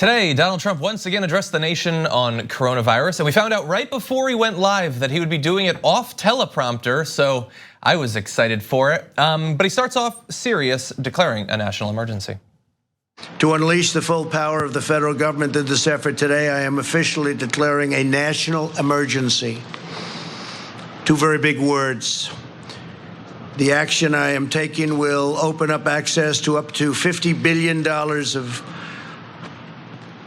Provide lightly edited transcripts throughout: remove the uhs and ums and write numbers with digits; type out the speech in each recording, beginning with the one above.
Today, Donald Trump once again addressed the nation on coronavirus, and we found out right before he went live that he would be doing it off teleprompter, so I was excited for it. But he starts off serious, declaring a national emergency. To unleash the full power of the federal government in this effort today, I am officially declaring a national emergency. Two very big words. The action I am taking will open up access to up to $50 billion of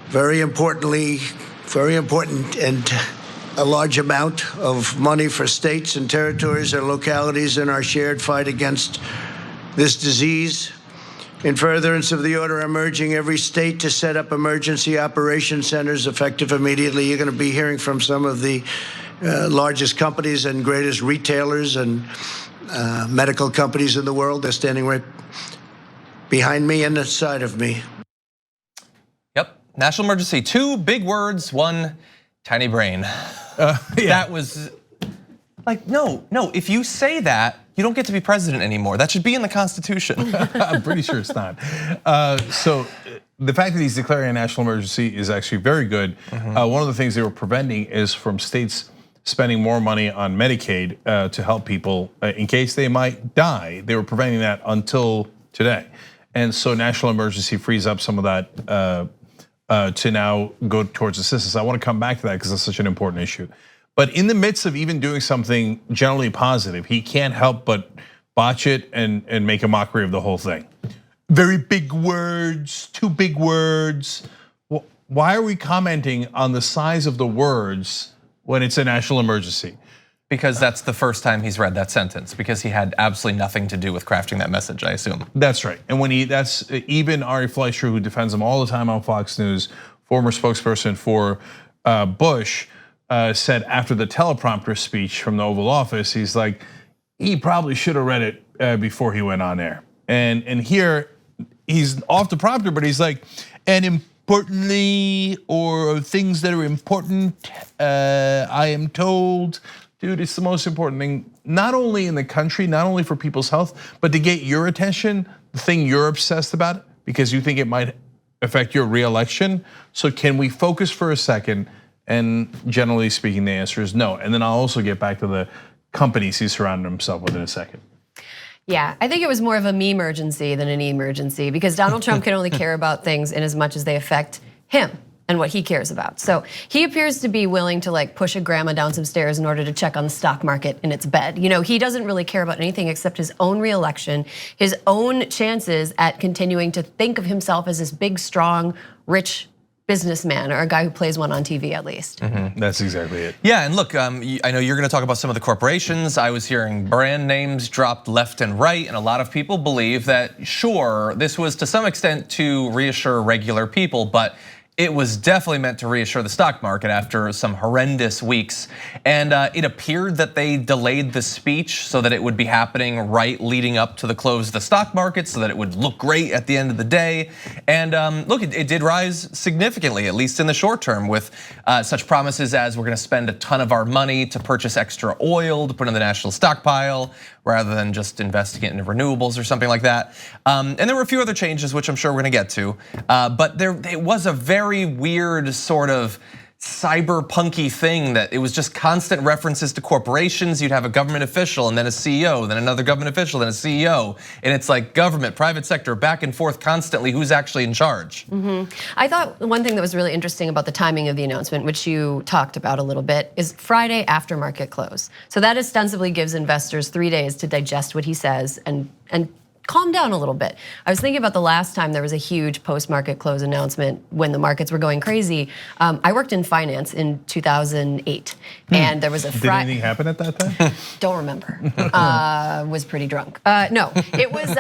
very important and a large amount of money for states and territories and localities in our shared fight against this disease. In furtherance of the order, I'm urging every state to set up emergency operation centers effective immediately. You're going to be hearing from some of the largest companies and greatest retailers and medical companies in the world. They're standing right behind me and aside of me. Yep, national emergency. Two big words, one tiny brain. That was like, no, if you say that, you don't get to be president anymore. That should be in the Constitution. I'm pretty sure it's not. So the fact that he's declaring a national emergency is actually very good. One of the things they were preventing is from states spending more money on Medicaid to help people in case they might die. They were preventing that until today. And so national emergency frees up some of that to now go towards assistance. I want to come back to that because it's such an important issue. But in the midst of even doing something generally positive, he can't help but botch it and make a mockery of the whole thing. Very big words, two big words. Why are we commenting on the size of the words when it's a national emergency? Because that's the first time he's read that sentence, because he had absolutely nothing to do with crafting that message, I assume. That's right, and that's even Ari Fleischer, who defends him all the time on Fox News, former spokesperson for Bush, said after the teleprompter speech from the Oval Office, he's like, he probably should have read it before he went on air. And here, he's off the prompter, but he's like, and importantly, or things that are important, I am told. Dude, it's the most important thing, not only in the country, not only for people's health, but to get your attention, the thing you're obsessed about, because you think it might affect your reelection. So can we focus for a second? And generally speaking, the answer is no. And then I'll also get back to the companies he surrounded himself with in a second. Yeah, I think it was more of a me-emergency than an emergency, because Donald Trump can only care about things in as much as they affect him and what he cares about. So he appears to be willing to like push a grandma down some stairs in order to check on the stock market in its bed. You know, he doesn't really care about anything except his own reelection, his own chances at continuing to think of himself as this big, strong, rich businessman, or a guy who plays one on TV at least. That's exactly it. Yeah, and look, I know you're gonna talk about some of the corporations. I was hearing brand names dropped left and right, and a lot of people believe that, sure, this was to some extent to reassure regular people, but it was definitely meant to reassure the stock market after some horrendous weeks. And it appeared that they delayed the speech so that it would be happening right leading up to the close of the stock market, so that it would look great at the end of the day. And look, it did rise significantly, at least in the short term, with such promises as we're gonna spend a ton of our money to purchase extra oil to put in the national stockpile, rather than just investing it in renewables or something like that. And there were a few other changes, which I'm sure we're gonna get to. But it was a very weird sort of cyberpunky thing that it was just constant references to corporations. You'd have a government official and then a CEO, then another government official, then a CEO. And it's like government, private sector, back and forth constantly, who's actually in charge. I thought one thing that was really interesting about the timing of the announcement, which you talked about a little bit, is Friday after market close. So that ostensibly gives investors 3 days to digest what he says and calm down a little bit. I was thinking about the last time there was a huge post-market close announcement when the markets were going crazy. I worked in finance in 2008, and there was a Did anything happen at that time? Don't remember. Was pretty drunk. No, it was.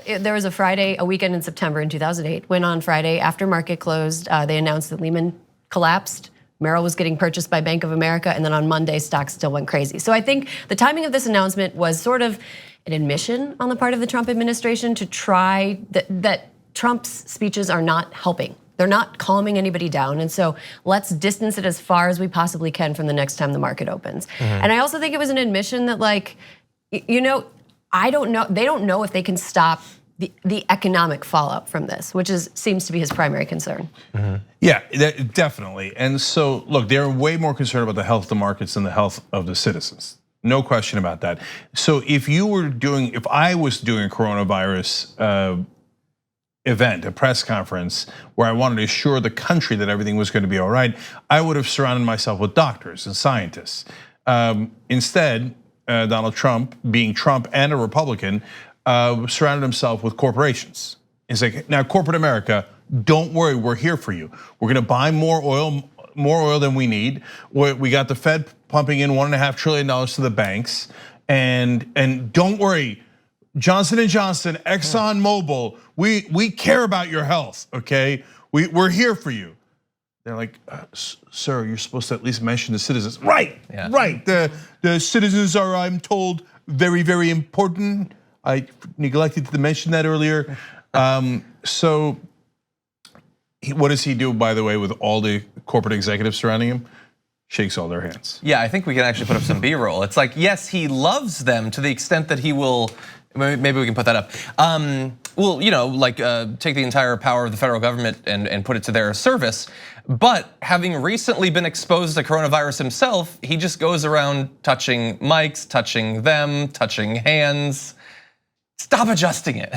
There was a Friday, a weekend in September in 2008, when on Friday after market closed, they announced that Lehman collapsed. Merrill was getting purchased by Bank of America, and then on Monday, stocks still went crazy. So I think the timing of this announcement was sort of an admission on the part of the Trump administration to try that Trump's speeches are not helping. They're not calming anybody down. And so let's distance it as far as we possibly can from the next time the market opens. And I also think it was an admission that, like, you know, I don't know, they don't know if they can stop the economic fallout from this, which seems to be his primary concern. Yeah, definitely. And so, look, they're way more concerned about the health of the markets than the health of the citizens. No question about that. So if I was doing a coronavirus event, a press conference, where I wanted to assure the country that everything was going to be all right, I would have surrounded myself with doctors and scientists. Instead, Donald Trump, being Trump and a Republican, surrounded himself with corporations. He's like, now corporate America, don't worry, we're here for you. We're gonna buy more oil than we need. We got the Fed pumping in $1.5 trillion to the banks. And don't worry, Johnson & Johnson, ExxonMobil, we care about your health, okay? We're here for you. They're like, sir, you're supposed to at least mention the citizens. Right, right. The citizens are, I'm told, very, very important. I neglected to mention that earlier. So what does he do, by the way, with all the corporate executives surrounding him? Shakes all their hands. Yeah, I think we can actually put up some B-roll. It's like, yes, he loves them to the extent that he will, maybe we can put that up. Well, take the entire power of the federal government and put it to their service. But having recently been exposed to coronavirus himself, he just goes around touching mics, touching them, touching hands. Stop adjusting it.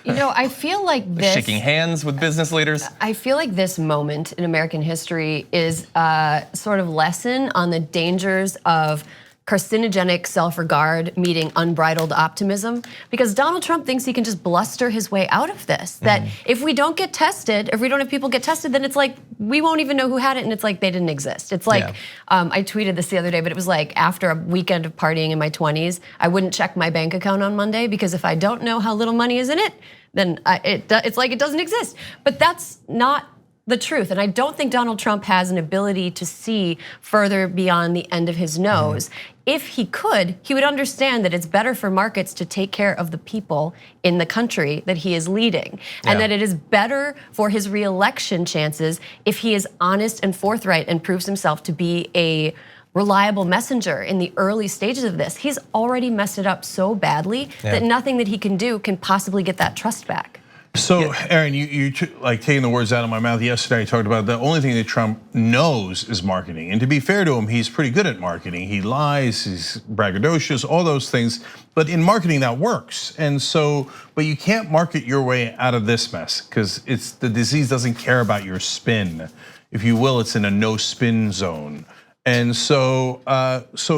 I feel like this. Shaking hands with business leaders. I feel like this moment in American history is a sort of lesson on the dangers of carcinogenic self-regard meeting unbridled optimism, because Donald Trump thinks he can just bluster his way out of this. That if we don't get tested, if we don't have people get tested, then it's like we won't even know who had it, and it's like they didn't exist. It's like, I tweeted this the other day, but it was like after a weekend of partying in my 20s, I wouldn't check my bank account on Monday because if I don't know how little money is in it, then it's like it doesn't exist. But that's not the truth. And I don't think Donald Trump has an ability to see further beyond the end of his nose. If he could, he would understand that it's better for markets to take care of the people in the country that he is leading. And that it is better for his reelection chances if he is honest and forthright and proves himself to be a reliable messenger in the early stages of this. He's already messed it up so badly that nothing that he can do can possibly get that trust back. So, Aaron, you like taking the words out of my mouth. Yesterday, I talked about the only thing that Trump knows is marketing. And to be fair to him, he's pretty good at marketing. He lies, he's braggadocious, all those things. But in marketing, that works. And so, but you can't market your way out of this mess because the disease doesn't care about your spin. If you will, it's in a no spin zone. And so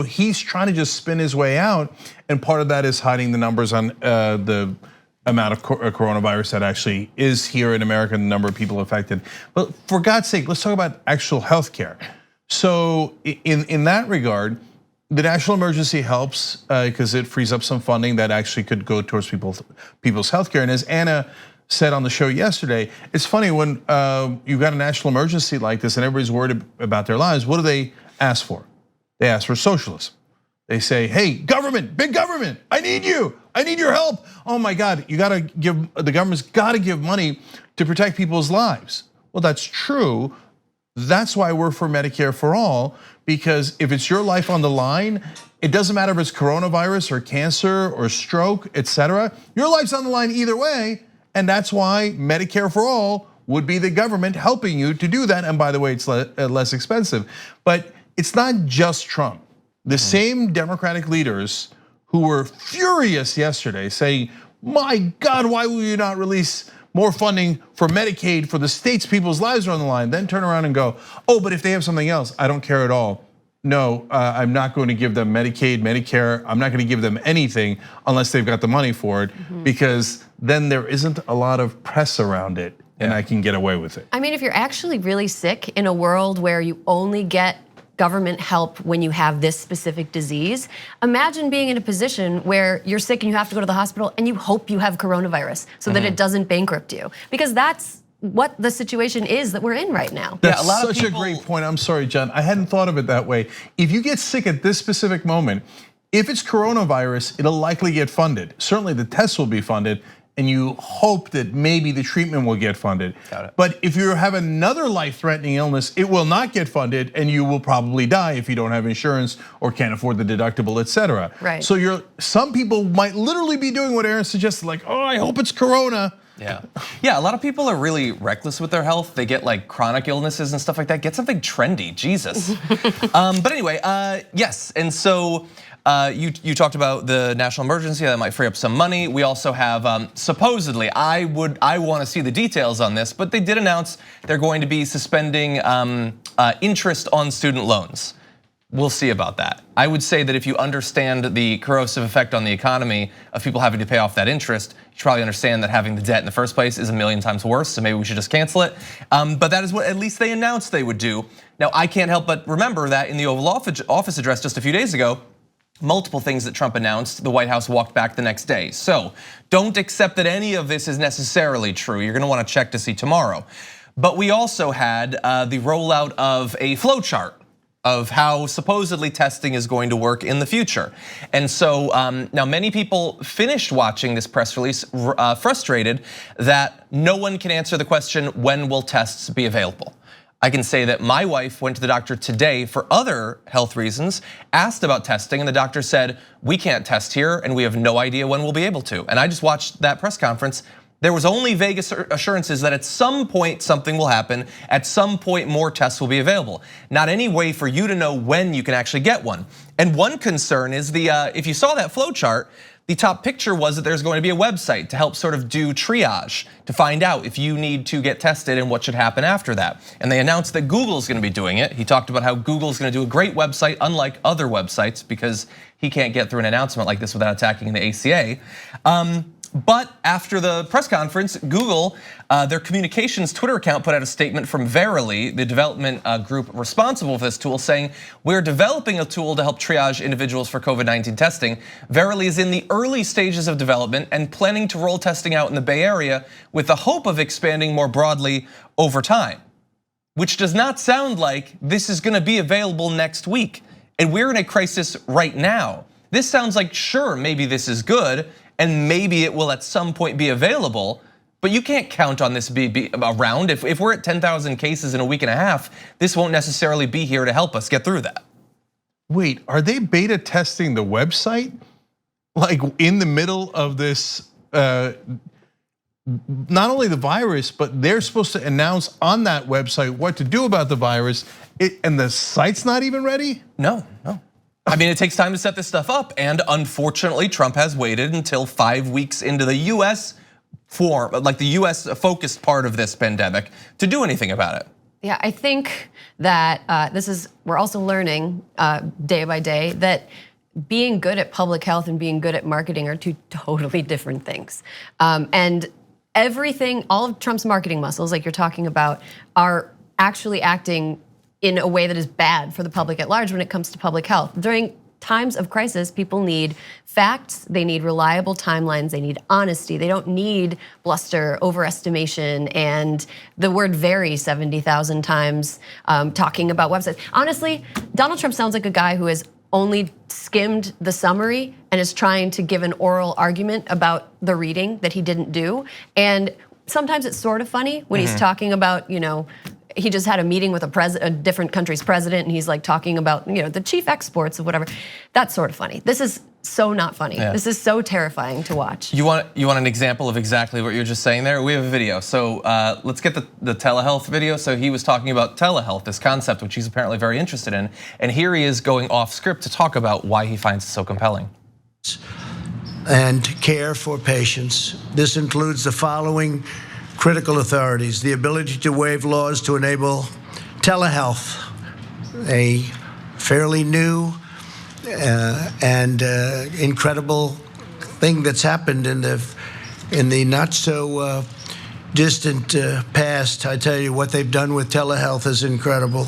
he's trying to just spin his way out. And part of that is hiding the numbers on the amount of coronavirus that actually is here in America, the number of people affected. But for God's sake, let's talk about actual healthcare. So in that regard, the national emergency helps because it frees up some funding that actually could go towards people's healthcare. And as Anna said on the show yesterday, it's funny when you've got a national emergency like this and everybody's worried about their lives, what do they ask for? They ask for socialism. They say, hey, government, big government, I need you. I need your help. Oh my God, the government's gotta give money to protect people's lives. Well, that's true. That's why we're for Medicare for all, because if it's your life on the line, it doesn't matter if it's coronavirus or cancer or stroke, etc. Your life's on the line either way, and that's why Medicare for all would be the government helping you to do that. And by the way, it's less expensive. But it's not just Trump. The same Democratic leaders who were furious yesterday saying, my God, why will you not release more funding for Medicaid for the states people's lives are on the line, then turn around and go, oh, but if they have something else, I don't care at all. No, I'm not going to give them Medicaid, Medicare. I'm not going to give them anything unless they've got the money for it, because then there isn't a lot of press around it and I can get away with it. I mean, if you're actually really sick in a world where you only get government help when you have this specific disease, imagine being in a position where you're sick and you have to go to the hospital and you hope you have coronavirus so that it doesn't bankrupt you. Because that's what the situation is that we're in right now. That's such a great point. I'm sorry, John. I hadn't thought of it that way. If you get sick at this specific moment, if it's coronavirus, it'll likely get funded. Certainly the tests will be funded and you hope that maybe the treatment will get funded. Got it. But if you have another life-threatening illness, it will not get funded, and you will probably die if you don't have insurance or can't afford the deductible, et cetera. Right. So some people might literally be doing what Aaron suggested, like, oh, I hope it's Corona. Yeah, a lot of people are really reckless with their health. They get like chronic illnesses and stuff like that. Get something trendy, Jesus. But anyway, yes, and so you talked about the national emergency that might free up some money. We also have supposedly, I want to see the details on this, but they did announce they're going to be suspending interest on student loans. We'll see about that. I would say that if you understand the corrosive effect on the economy of people having to pay off that interest, you should probably understand that having the debt in the first place is a million times worse, so maybe we should just cancel it. But that is what at least they announced they would do. Now, I can't help but remember that in the Oval Office address just a few days ago, multiple things that Trump announced, the White House walked back the next day. So don't accept that any of this is necessarily true. You're gonna wanna check to see tomorrow. But we also had the rollout of a flowchart of how supposedly testing is going to work in the future. And so now many people finished watching this press release frustrated that no one can answer the question, when will tests be available? I can say that my wife went to the doctor today for other health reasons, asked about testing, and the doctor said, we can't test here and we have no idea when we'll be able to. And I just watched that press conference. There was only vague assurances that at some point something will happen, at some point more tests will be available. Not any way for you to know when you can actually get one. And one concern is if you saw that flow chart, the top picture was that there's going to be a website to help sort of do triage, to find out if you need to get tested and what should happen after that. And they announced that Google's gonna be doing it. He talked about how Google's gonna do a great website, unlike other websites, because he can't get through an announcement like this without attacking the ACA. But after the press conference, Google, their communications Twitter account put out a statement from Verily, the development group responsible for this tool, saying, we're developing a tool to help triage individuals for COVID-19 testing. Verily is in the early stages of development and planning to roll testing out in the Bay Area with the hope of expanding more broadly over time. Which does not sound like this is gonna be available next week. And we're in a crisis right now. This sounds like, sure, maybe this is good, and maybe it will at some point be available, but you can't count on this be around. If we're at 10,000 cases in a week and a half, this won't necessarily be here to help us get through that. Wait, are they beta testing the website? Like in the middle of this, not only the virus, but they're supposed to announce on that website what to do about the virus, and the site's not even ready? No. I mean, it takes time to set this stuff up, and unfortunately, Trump has waited until 5 weeks into the US form, like the US focused part of this pandemic, to do anything about it. Yeah, I think that we're also learning day by day that being good at public health and being good at marketing are two totally different things. And everything, all of Trump's marketing muscles, like you're talking about, are actually acting in a way that is bad for the public at large when it comes to public health. During times of crisis, people need facts, they need reliable timelines, they need honesty. They don't need bluster, overestimation, and the word "very" 70,000 times talking about websites. Honestly, Donald Trump sounds like a guy who has only skimmed the summary and is trying to give an oral argument about the reading that he didn't do. And sometimes it's sort of funny when he's talking about, he just had a meeting with a different country's president, and he's like talking about, the chief exports of whatever. That's sort of funny. This is so not funny. Yeah. This is so terrifying to watch. You want an example of exactly what you're just saying there? We have a video. So let's get the telehealth video. So he was talking about telehealth, this concept, which he's apparently very interested in. And here he is going off script to talk about why he finds it so compelling. And care for patients. This includes the following critical authorities: the ability to waive laws to enable telehealth, a fairly new and incredible thing that's happened in the not so distant past. I tell you, what they've done with telehealth is incredible.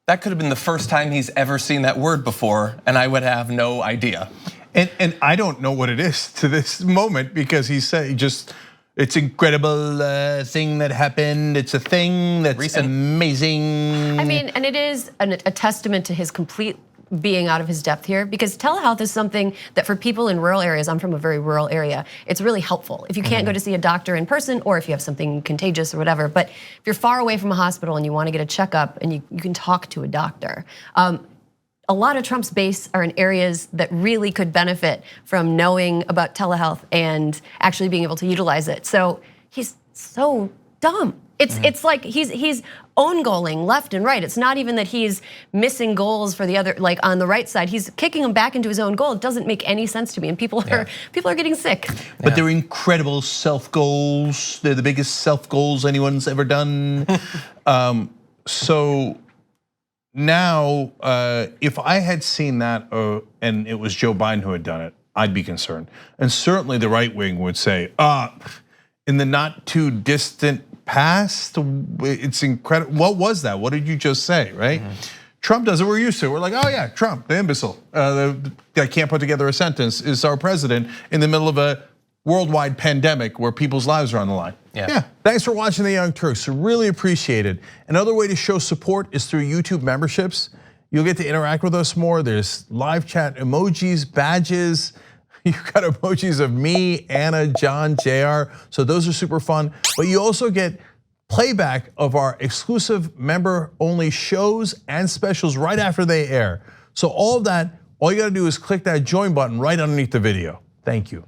That could have been the first time he's ever seen that word before, and I would have no idea. And I don't know what it is to this moment, because he said it's incredible thing that happened. It's a thing that's amazing. I mean, and it is a testament to his complete being out of his depth here, because telehealth is something that for people in rural areas, I'm from a very rural area, it's really helpful. If you can't go to see a doctor in person, or if you have something contagious or whatever, but if you're far away from a hospital and you want to get a checkup and you can talk to a doctor. A lot of Trump's base are in areas that really could benefit from knowing about telehealth and actually being able to utilize it. So he's so dumb. It's like he's own goaling left and right. It's not even that he's missing goals for the other, like on the right side. He's kicking him back into his own goal. It doesn't make any sense to me, and people are getting sick. But they're incredible self goals. They're the biggest self goals anyone's ever done. So now, if I had seen that and it was Joe Biden who had done it, I'd be concerned. And certainly the right wing would say, in the not too distant past, it's incredible. What was that? What did you just say, right? Trump does it, we're used to it. We're like, oh yeah, Trump, the imbecile, that can't put together a sentence, is our president in the middle of a worldwide pandemic where people's lives are on the line. Yeah, thanks for watching The Young Turks, really appreciate it. Another way to show support is through YouTube memberships. You'll get to interact with us more. There's live chat emojis, badges. You've got emojis of me, Anna, John, JR, so those are super fun. But you also get playback of our exclusive member-only shows and specials right after they air. So all of that, all you gotta do is click that join button right underneath the video. Thank you.